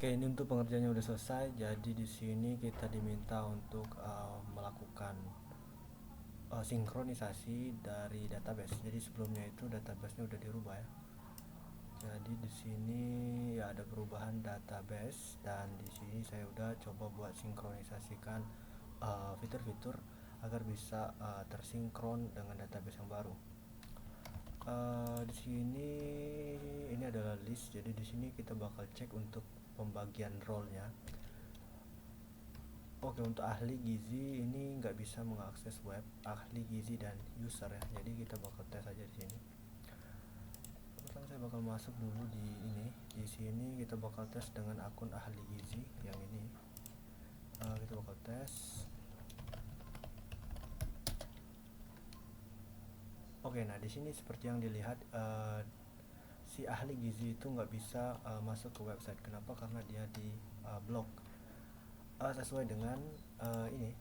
Oke, ini untuk pengerjaannya udah selesai. Jadi di sini kita diminta untuk melakukan sinkronisasi dari database. Jadi sebelumnya itu database-nya udah dirubah ya. Jadi di sini ya ada perubahan database, dan di sini saya udah coba buat sinkronisasikan fitur-fitur agar bisa tersinkron dengan database yang baru. Di sini ini adalah list. Jadi di sini kita bakal cek untuk pembagian role-nya. Oke, untuk ahli gizi ini nggak bisa mengakses web, ahli gizi dan user ya. Jadi kita bakal tes aja di sini. Pertama saya bakal masuk dulu di ini. Di sini kita bakal tes dengan akun ahli gizi yang ini. Kita bakal tes. Oke, nah di sini seperti yang dilihat si ahli gizi itu nggak bisa masuk ke website. Kenapa? Karena dia di blok sesuai dengan ini,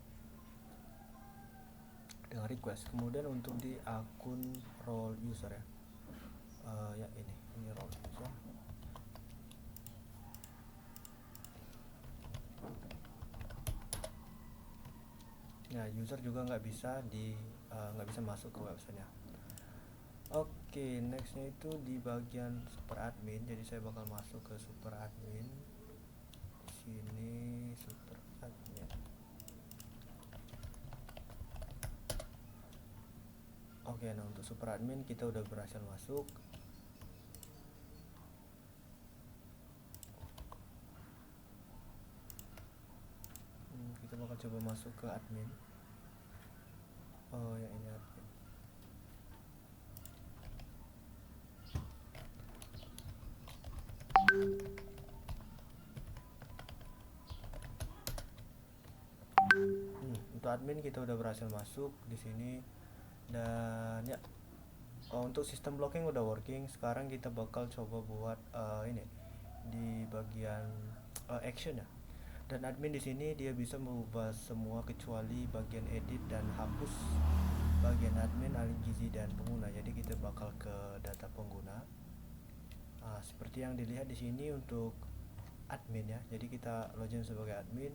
dengan request. Kemudian untuk di akun role user ya, ya ini role user. Nah, user juga nggak bisa masuk ke websitenya. Oke, nextnya itu di bagian super admin. Jadi saya bakal masuk ke super admin. Di sini super admin. Oke, nah untuk super admin kita udah berhasil masuk. Kita bakal coba masuk ke admin. Oh ya, ini admin. Untuk admin kita udah berhasil masuk di sini, dan ya untuk sistem blocking udah working. Sekarang kita bakal coba buat ini di bagian action ya. Dan admin di sini dia bisa mengubah semua kecuali bagian edit dan hapus bagian admin, ahli gizi dan pengguna. Jadi kita bakal ke data pengguna. Seperti yang dilihat di sini untuk admin ya. Jadi kita login sebagai admin.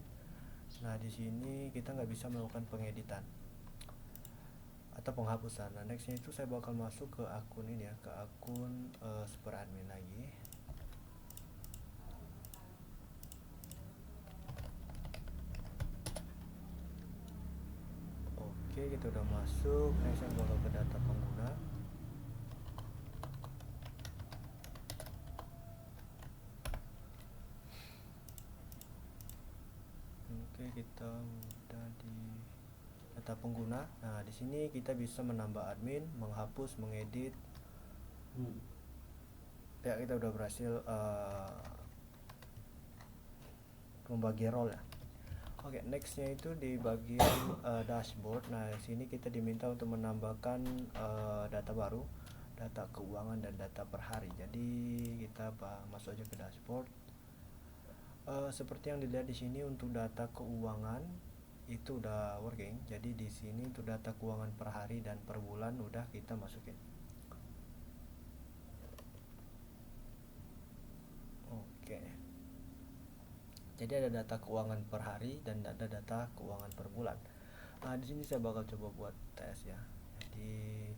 Nah, di sini kita nggak bisa melakukan pengeditan atau penghapusan. Nah, nextnya itu saya bakal masuk ke akun ini ya, ke akun super admin lagi. Oke, kita udah masuk. Next saya bakal ke data pengguna. Oke, kita udah di data pengguna. Nah, di sini kita bisa menambah admin, menghapus, mengedit. Ya, kita udah berhasil membagi role ya. Oke, nextnya itu di bagian dashboard. Nah, di sini kita diminta untuk menambahkan data baru, data keuangan dan data per hari. Jadi kita masuk aja ke dashboard. Seperti yang dilihat di sini untuk data keuangan itu udah working. Jadi di sini untuk data keuangan per hari dan per bulan udah kita masukin. Oke. Jadi ada data keuangan per hari dan ada data keuangan per bulan. Nah, di sini saya bakal coba buat tes ya. Jadi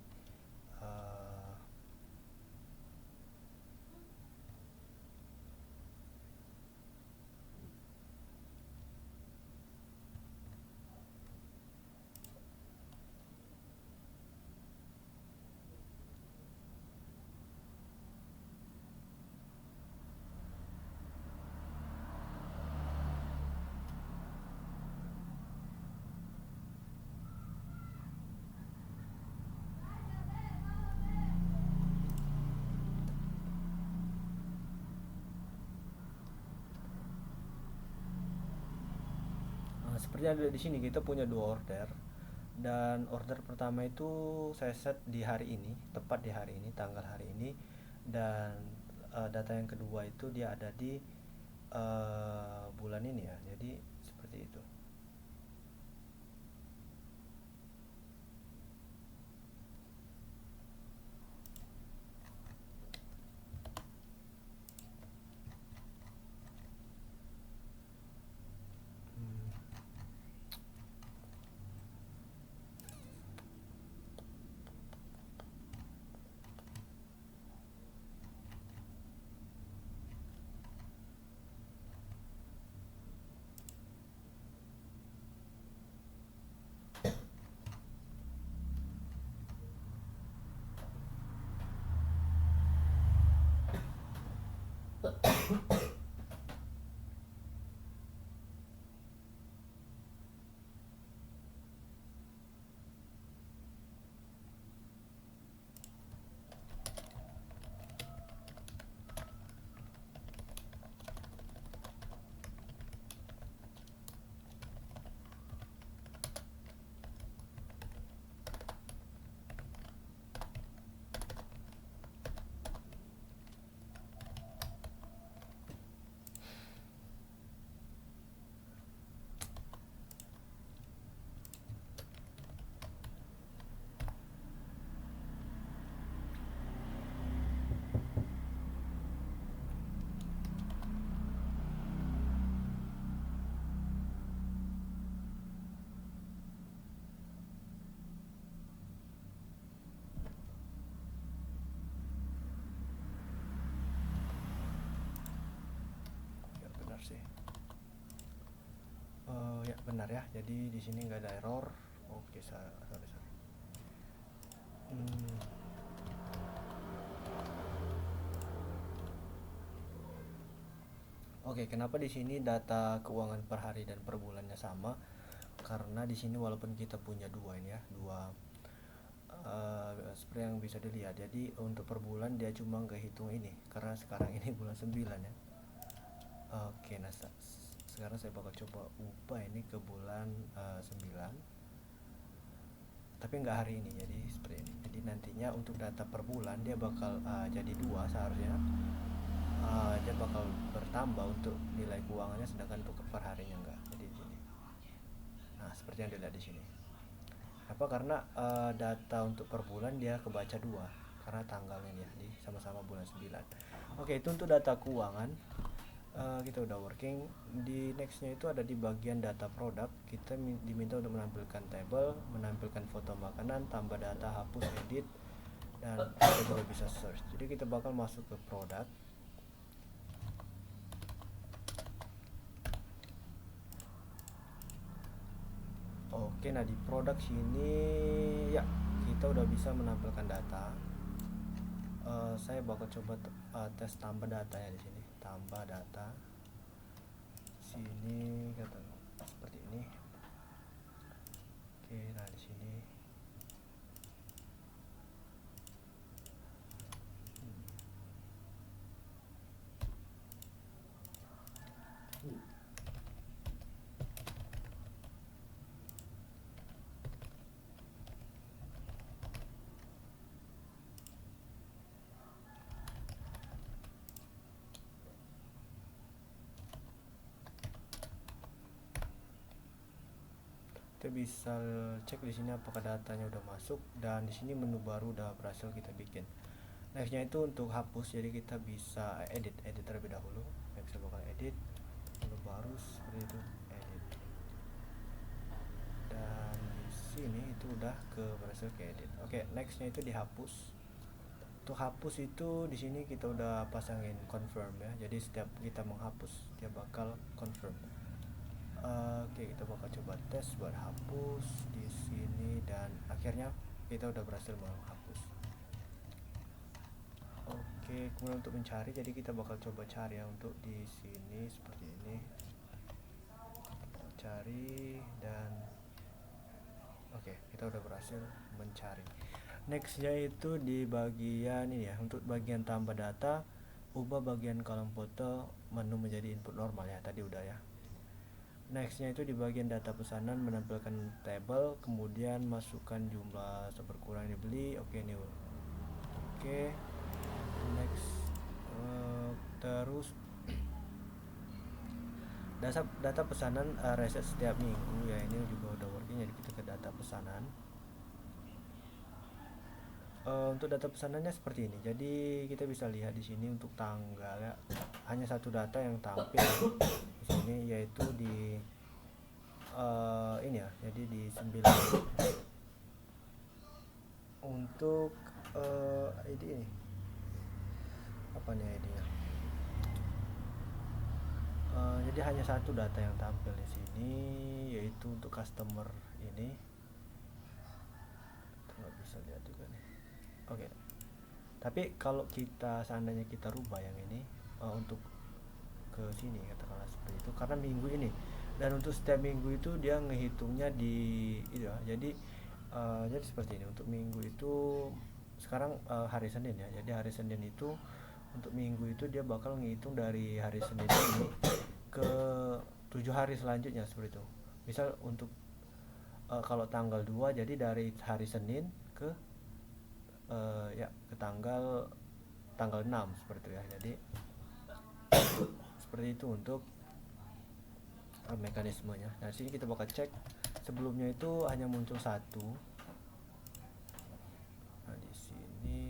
seperti yang ada di sini kita punya dua order, dan order pertama itu saya set di hari ini, tepat di hari ini, tanggal hari ini, dan data yang kedua itu dia ada di bulan ini ya. Jadi seperti itu. ya benar ya, jadi di sini nggak ada error. Oke, sorry. Oke, kenapa di sini data keuangan per hari dan per bulannya sama? Karena di sini walaupun kita punya dua ini ya, dua seperti yang bisa dilihat. Jadi untuk per bulan dia cuma nggak hitung ini karena sekarang ini bulan 9 ya. Oke, nah sekarang saya bakal coba ubah ini ke bulan 9. Tapi nggak hari ini, jadi seperti ini. Jadi nantinya untuk data per bulan dia bakal jadi dua seharusnya. Dia bakal bertambah untuk nilai keuangannya, sedangkan untuk per harinya enggak. Jadi di sini. Nah, seperti yang dilihat di sini. Apa karena data untuk per bulan dia kebaca dua karena tanggalnya ya di sama-sama bulan 9. Oke, itu untuk data keuangan. Kita udah working. Di nextnya itu ada di bagian data produk. Kita diminta untuk menampilkan table, menampilkan foto makanan, tambah data, hapus, edit, dan kita juga bisa search. Jadi kita bakal masuk ke produk. Oke, nah di produk sini ya kita udah bisa menampilkan data. Saya bakal coba tes tambah data ya di sini. Tambah data. Sini kata seperti ini. Oke, nah di sini. Kita bisa cek di sini apakah datanya udah masuk, dan di sini menu baru udah berhasil kita bikin. Nextnya itu untuk hapus, jadi kita bisa edit terlebih dahulu. Saya bakal edit menu baru seperti itu, edit. Dan di sini itu udah berhasil ke edit. Oke, nextnya itu dihapus. Untuk hapus itu di sini kita udah pasangin confirm ya. Jadi setiap kita menghapus dia bakal confirm. Oke, kita bakal coba tes buat hapus di sini, dan akhirnya kita udah berhasil menghapus. Oke, kemudian untuk mencari, jadi kita bakal coba cari ya untuk di sini seperti ini. Cari, dan oke, kita udah berhasil mencari. Nextnya itu di bagian ini ya, untuk bagian tambah data, ubah bagian kolom foto menu menjadi input normal ya, tadi udah ya. Nextnya itu di bagian data pesanan, menampilkan table, kemudian masukkan jumlah seberkurang dibeli. Oke, ini oke. Next, terus data pesanan reset setiap minggu ya, ini juga udah working. Jadi kita ke data pesanan. Untuk data pesanannya seperti ini. Jadi kita bisa lihat di sini untuk tanggal ya, hanya satu data yang tampil di sini, yaitu di ini ya. Jadi di 9 untuk ID ini. Apa nih ID-nya? Jadi hanya satu data yang tampil di sini, yaitu untuk customer ini. Nggak bisa lihat juga nih. Oke. Tapi kalau kita seandainya kita rubah yang ini untuk ke sini katakanlah seperti itu, karena minggu ini, dan untuk setiap minggu itu dia ngehitungnya di itu ya. Jadi seperti ini untuk minggu itu sekarang hari Senin ya. Jadi hari Senin itu untuk minggu itu dia bakal ngitung dari hari Senin ini ke 7 hari selanjutnya seperti itu. Misal untuk kalau tanggal 2, jadi dari hari Senin ke ya ke tanggal 6 seperti itu ya. Jadi seperti itu untuk mekanismenya. Nah, sini kita bakal cek. Sebelumnya itu hanya muncul satu. Nah, di sini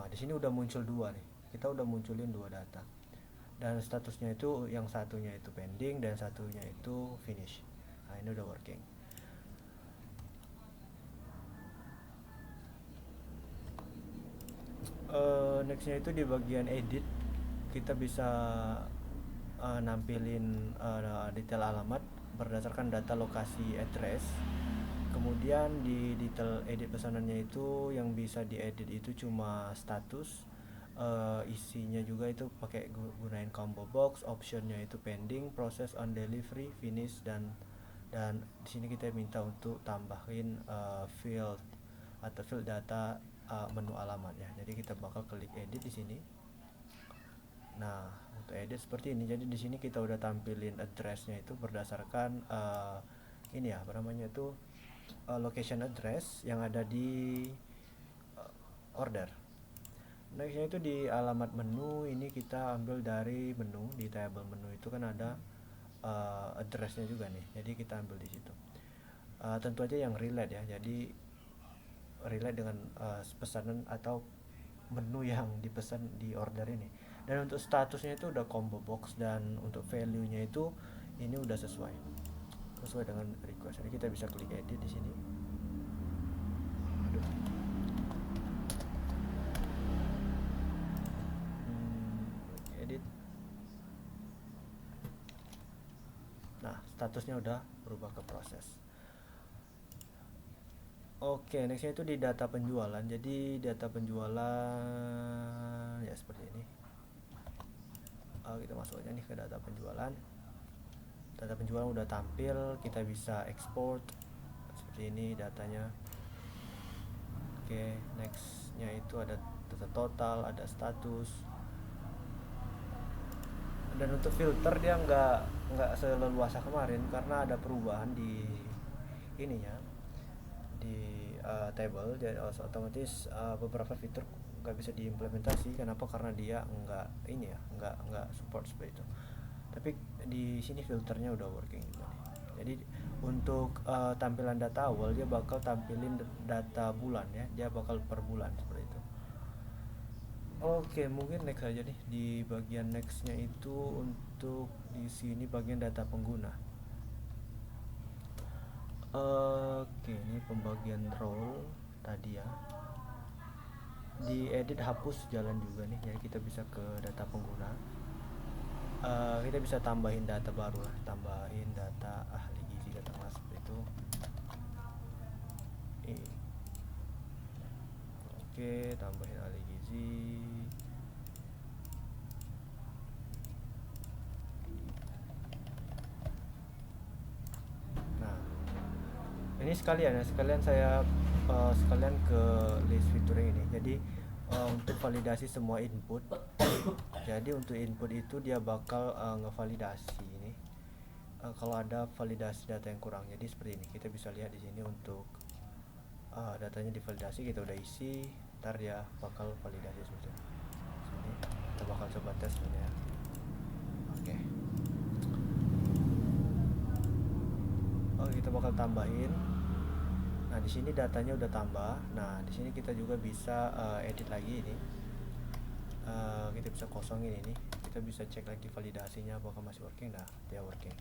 di sini udah muncul dua nih. Kita udah munculin dua data. Dan statusnya itu yang satunya itu pending dan satunya itu finish. Nah, ini udah working. Nextnya itu di bagian edit, kita bisa nampilin detail alamat berdasarkan data lokasi address. Kemudian di detail edit pesanannya itu yang bisa diedit itu cuma status, isinya juga itu pakai gunain combo box, optionnya itu pending, process on delivery, finish, dan di sini kita minta untuk tambahin field atau field data menu alamat ya. Jadi kita bakal klik edit di sini. Nah, untuk edit seperti ini. Jadi di sini kita udah tampilin addressnya itu berdasarkan ini ya, apa namanya itu location address yang ada di order. Nextnya itu di alamat menu, ini kita ambil dari menu, di table menu itu kan ada addressnya juga nih, jadi kita ambil di situ. Tentu aja yang relate ya, jadi relate dengan pesanan atau menu yang dipesan di order ini. Dan untuk statusnya itu udah combo box, dan untuk value nya itu ini udah sesuai dengan request. Jadi kita bisa klik edit di sini. Edit. Nah, statusnya udah berubah ke proses. Oke, nextnya itu di data penjualan. Jadi data penjualan ya seperti ini. Kita masuk aja nih ke data penjualan. Data penjualan udah tampil, kita bisa export seperti ini datanya. Oke, nextnya itu ada data total, ada status. Dan untuk filter dia nggak seleluasa kemarin karena ada perubahan di ininya, di table. Jadi otomatis beberapa fitur nggak bisa diimplementasi. Kenapa? Karena dia nggak support seperti itu. Tapi di sini filternya udah working juga nih. Jadi untuk tampilan data awal dia bakal tampilin data bulan ya, dia bakal per bulan seperti itu. Oke, mungkin next aja nih. Di bagian nextnya itu untuk di sini bagian data pengguna. Oke, ini pembagian role tadi ya. Di edit hapus jalan juga nih, jadi kita bisa ke data pengguna. Kita bisa tambahin data baru lah, tambahin data ahli gizi katakanlah seperti itu. Oke, tambahin ahli gizi. Nah, ini sekalian saya sekalian ke list fitur ini. Jadi untuk validasi semua input. Jadi untuk input itu dia bakal ngevalidasi ini. Kalau ada validasi data yang kurang, jadi seperti ini. Kita bisa lihat di sini untuk datanya divalidasi, kita udah isi, ntar dia bakal validasi seperti ini. Sini kita bakal coba tes dulu ya. Oke. Kita bakal tambahin. Nah, di sini datanya udah tambah. Nah, di sini kita juga bisa edit lagi ini. Kita bisa kosongin ini. Kita bisa cek lagi validasinya apakah masih working. Nah, dia working.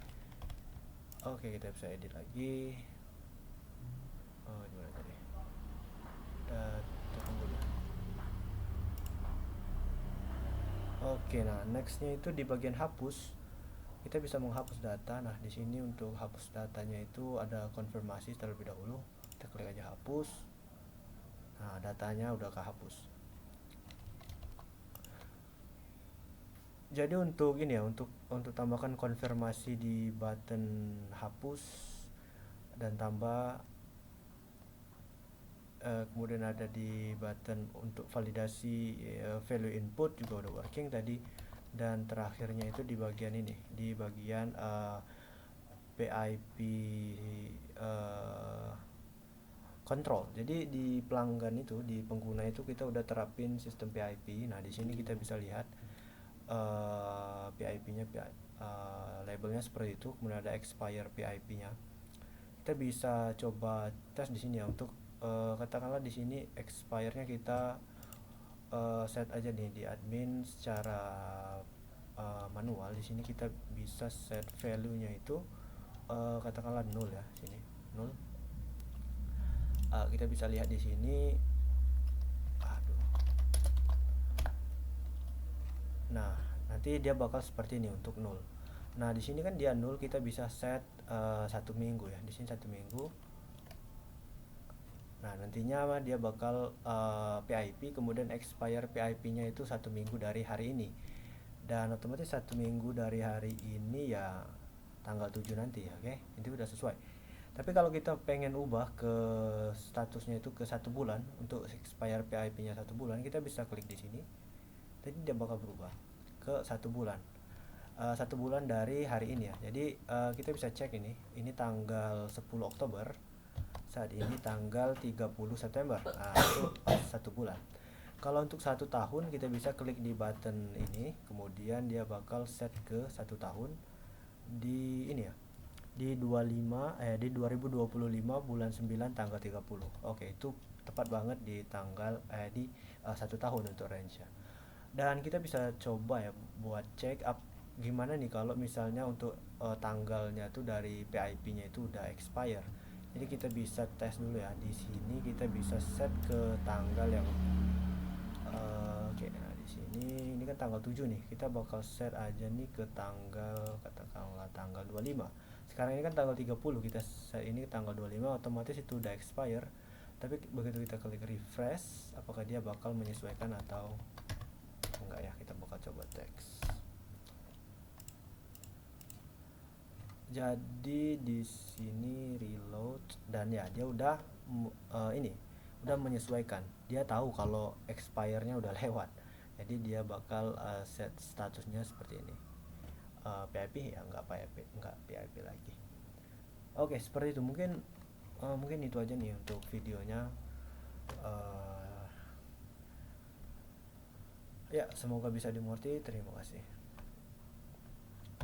Oke, kita bisa edit lagi. Gimana tadi? Data pengguna. Oke, nah nextnya itu di bagian hapus. Kita bisa menghapus data. Nah, di sini untuk hapus datanya itu ada konfirmasi terlebih dahulu. Kita klik aja hapus. Nah, datanya udah kehapus. Jadi untuk ini ya, untuk tambahkan konfirmasi di button hapus dan tambah, kemudian ada di button untuk validasi value input juga udah working tadi. Dan terakhirnya itu di bagian ini, di bagian PIP control. Jadi di pelanggan itu, di pengguna itu kita udah terapin sistem PIP. Nah, di sini kita bisa lihat PIP-nya, labelnya seperti itu. Kemudian ada expire PIP-nya. Kita bisa coba tes di sini ya, untuk katakanlah di sini expire-nya kita set aja nih di admin secara manual. Di sini kita bisa set value-nya itu katakanlah 0 ya, sini 0. Kita bisa lihat di sini. Nah, nanti dia bakal seperti ini untuk nol. Nah di sini kan dia nol, kita bisa set 1 minggu ya, di sini 1 minggu. Nah nantinya dia bakal PIP, kemudian expire PIP-nya itu 1 minggu dari hari ini, dan otomatis 1 minggu dari hari ini ya tanggal 7 nanti ya. Oke, itu udah sesuai. Tapi kalau kita pengen ubah ke statusnya itu ke 1 bulan, untuk expire PIP-nya 1 bulan, kita bisa klik di sini. Jadi dia bakal berubah ke 1 bulan. 1 bulan dari hari ini ya. Jadi kita bisa cek ini tanggal 10 Oktober, saat ini tanggal 30 September. Nah, itu 1 bulan. Kalau untuk 1 tahun, kita bisa klik di button ini, kemudian dia bakal set ke 1 tahun di ini ya, di 2025 bulan 9 tanggal 30. Oke, itu tepat banget di tanggal di 1 tahun untuk range nya. Dan kita bisa coba ya buat check up gimana nih kalau misalnya untuk tanggalnya tuh dari PIP-nya itu udah expire. Jadi kita bisa tes dulu ya. Di sini kita bisa set ke tanggal yang oke, nah di sini ini kan tanggal 7 nih. Kita bakal set aja nih ke tanggal, katakanlah tanggal 25. Sekarang ini kan tanggal 30, kita set ini tanggal 25, otomatis itu udah expire. Tapi begitu kita klik refresh, apakah dia bakal menyesuaikan atau enggak ya? Kita bakal coba teks. Jadi di sini reload, dan ya dia udah ini udah menyesuaikan. Dia tahu kalau expire-nya udah lewat. Jadi dia bakal set statusnya seperti ini. PIP ya, enggak PIP, enggak PIP lagi. Oke, seperti itu. Mungkin itu aja nih untuk videonya. Ya, semoga bisa dimengerti. Terima kasih.